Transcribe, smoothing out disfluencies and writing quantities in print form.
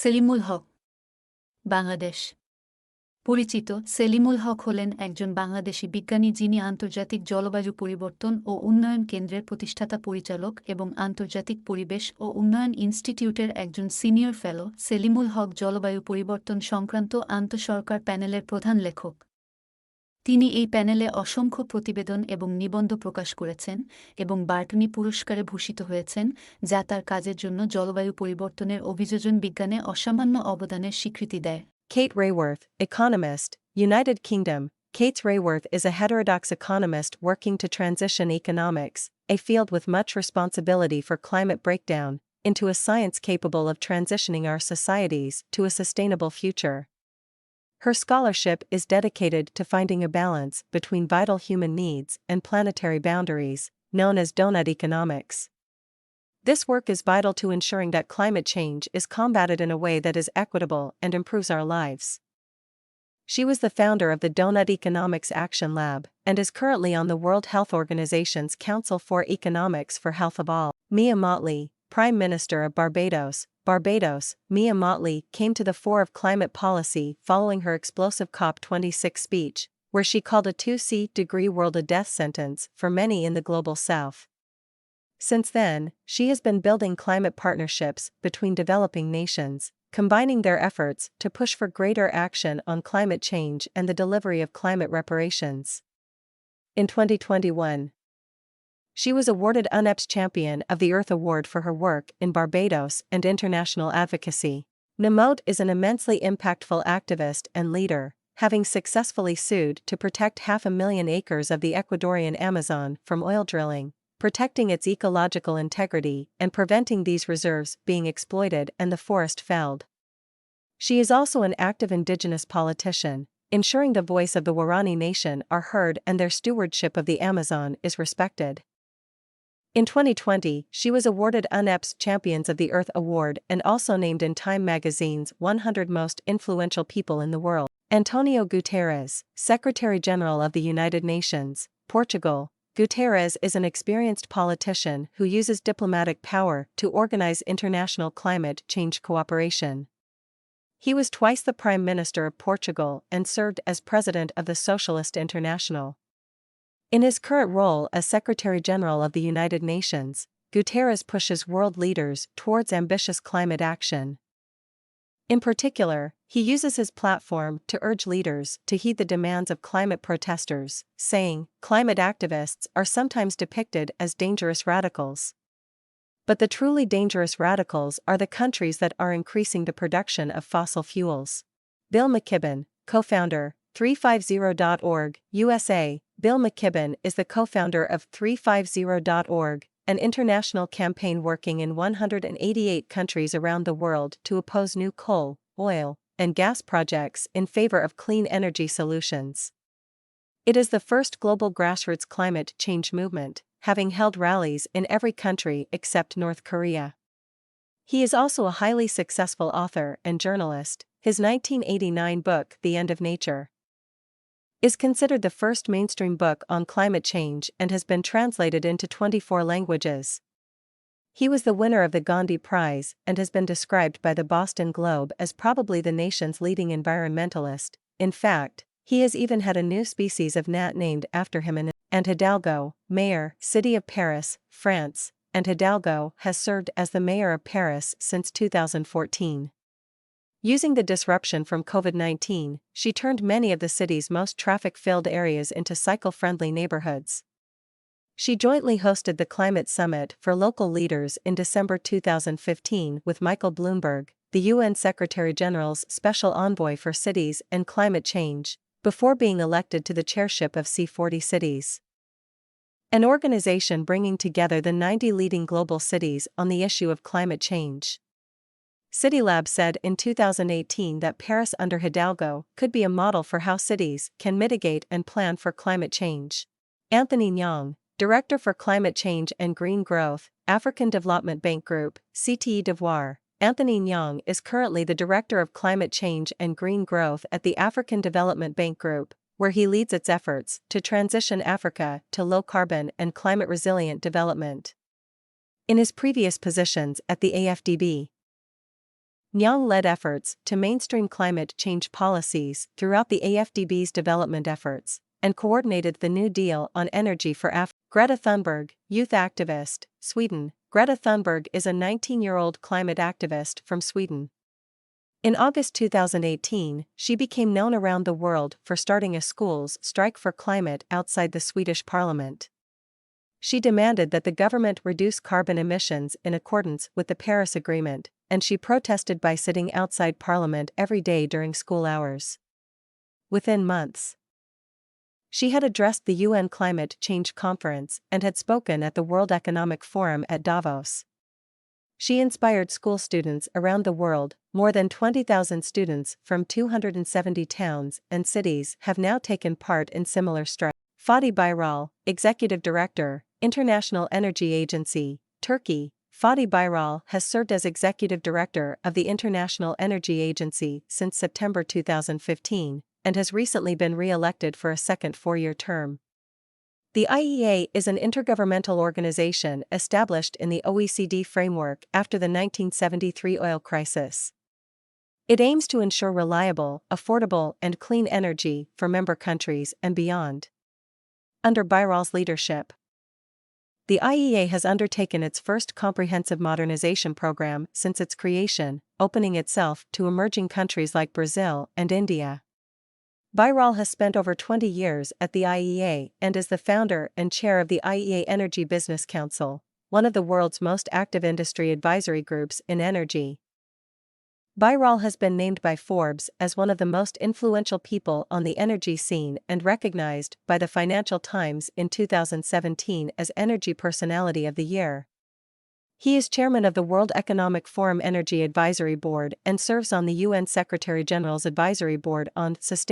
সেলিমুল হক, বাংলাদেশ। পরিচিত সেলিমুল হক হলেন একজন বাংলাদেশী বিজ্ঞানী যিনি আন্তর্জাতিক জলবায়ু পরিবর্তন ও উন্নয়ন কেন্দ্রের প্রতিষ্ঠাতা পরিচালক এবং আন্তর্জাতিক পরিবেশ ও উন্নয়ন ইনস্টিটিউটের একজন সিনিয়র ফেলো। সেলিমুল হক জলবায়ু পরিবর্তন সংক্রান্ত আন্তঃসরকার প্যানেলের প্রধান লেখক। তিনি এই প্যানেলে অসংখ্য প্রতিবেদন এবং নিবন্ধ প্রকাশ করেছেন এবং বার্টনি পুরস্কারে ভূষিত হয়েছেন, যা তার কাজের জন্য জলবায়ু পরিবর্তনের অভিযোজন বিজ্ঞানে অসামান্য অবদানের স্বীকৃতি দেয়। Kate Raworth, economist, United Kingdom. Kate Raworth is a heterodox economist working to transition economics, a field with much responsibility for climate breakdown, into a science capable of transitioning our societies to a sustainable future. Her scholarship is dedicated to finding a balance between vital human needs and planetary boundaries, known as donut economics. This work is vital to ensuring that climate change is combated in a way that is equitable and improves our lives. She was the founder of the Donut Economics Action Lab and is currently on the World Health Organization's Council for Economics for Health of All. Mia Mottley, Prime Minister of Barbados. Mia Mottley came to the fore of climate policy following her explosive COP26 speech, where she called a 2°C world a death sentence for many in the global south. Since then, she has been building climate partnerships between developing nations, combining their efforts to push for greater action on climate change and the delivery of climate reparations. In 2021, she was awarded UNEP's Champion of the Earth Award for her work in Barbados and international advocacy. Namote is an immensely impactful activist and leader, having successfully sued to protect 500,000 acres of the Ecuadorian Amazon from oil drilling, protecting its ecological integrity and preventing these reserves being exploited and the forest felled. She is also an active indigenous politician, ensuring the voice of the Waorani Nation are heard and their stewardship of the Amazon is respected. In 2020, she was awarded UNEP's Champions of the Earth Award and also named in Time magazine's 100 Most Influential People in the World. Antonio Guterres, Secretary-General of the United Nations, Portugal. Guterres is an experienced politician who uses diplomatic power to organize international climate change cooperation. He was twice the Prime Minister of Portugal and served as President of the Socialist International. In his current role as Secretary-General of the United Nations, Guterres pushes world leaders towards ambitious climate action. In particular, he uses his platform to urge leaders to heed the demands of climate protesters, saying, "Climate activists are sometimes depicted as dangerous radicals. But the truly dangerous radicals are the countries that are increasing the production of fossil fuels." Bill McKibben, co-founder, 350.org, USA. Bill McKibben is the co-founder of 350.org, an international campaign working in 188 countries around the world to oppose new coal, oil, and gas projects in favor of clean energy solutions. It is the first global grassroots climate change movement, having held rallies in every country except North Korea. He is also a highly successful author and journalist. His 1989 book, The End of Nature, is considered the first mainstream book on climate change and has been translated into 24 languages. He was the winner of the Gandhi Prize and has been described by the Boston Globe as probably the nation's leading environmentalist. In fact, he has even had a new species of gnat named after him. And Hidalgo, Mayor, City of Paris, France, and Hidalgo has served as the Mayor of Paris since 2014. Using the disruption from COVID-19, she turned many of the city's most traffic-filled areas into cycle-friendly neighborhoods. She jointly hosted the Climate Summit for local leaders in December 2015 with Michael Bloomberg, the UN Secretary-General's Special Envoy for Cities and Climate Change, before being elected to the chairship of C40 Cities, an organization bringing together the 90 leading global cities on the issue of climate change. CityLab said in 2018 that Paris under Hidalgo could be a model for how cities can mitigate and plan for climate change. Anthony Nyong, Director for Climate Change and Green Growth, African Development Bank Group, CTE d'Ivoire. Anthony Nyong is currently the Director of Climate Change and Green Growth at the African Development Bank Group, where he leads its efforts to transition Africa to low-carbon and climate-resilient development. In his previous positions at the AFDB, Nyang led efforts to mainstream climate change policies throughout the AFDB's development efforts, and coordinated the New Deal on Energy for Africa. Greta Thunberg, youth activist, Sweden. Greta Thunberg is a 19-year-old climate activist from Sweden. In August 2018, she became known around the world for starting a schools' strike for climate outside the Swedish parliament. She demanded that the government reduce carbon emissions in accordance with the Paris Agreement, and she protested by sitting outside parliament every day during school hours. Within months, she had addressed the UN Climate Change Conference and had spoken at the World Economic Forum at Davos. She inspired school students around the world. More than 20,000 students from 270 towns and cities have now taken part in similar strikes. Fatih Birol, Executive Director, International Energy Agency, Turkey. Fatih Birol has served as Executive Director of the International Energy Agency since September 2015, and has recently been re-elected for a second four-year term. The IEA is an intergovernmental organization established in the OECD framework after the 1973 oil crisis. It aims to ensure reliable, affordable, and clean energy for member countries and beyond. Under Birol's leadership, the IEA has undertaken its first comprehensive modernization program since its creation, opening itself to emerging countries like Brazil and India. Birol has spent over 20 years at the IEA and is the founder and chair of the IEA Energy Business Council, one of the world's most active industry advisory groups in energy. Birol has been named by Forbes as one of the most influential people on the energy scene and recognized by the Financial Times in 2017 as Energy Personality of the Year. He is chairman of the World Economic Forum Energy Advisory Board and serves on the UN Secretary-General's Advisory Board on Sustainability.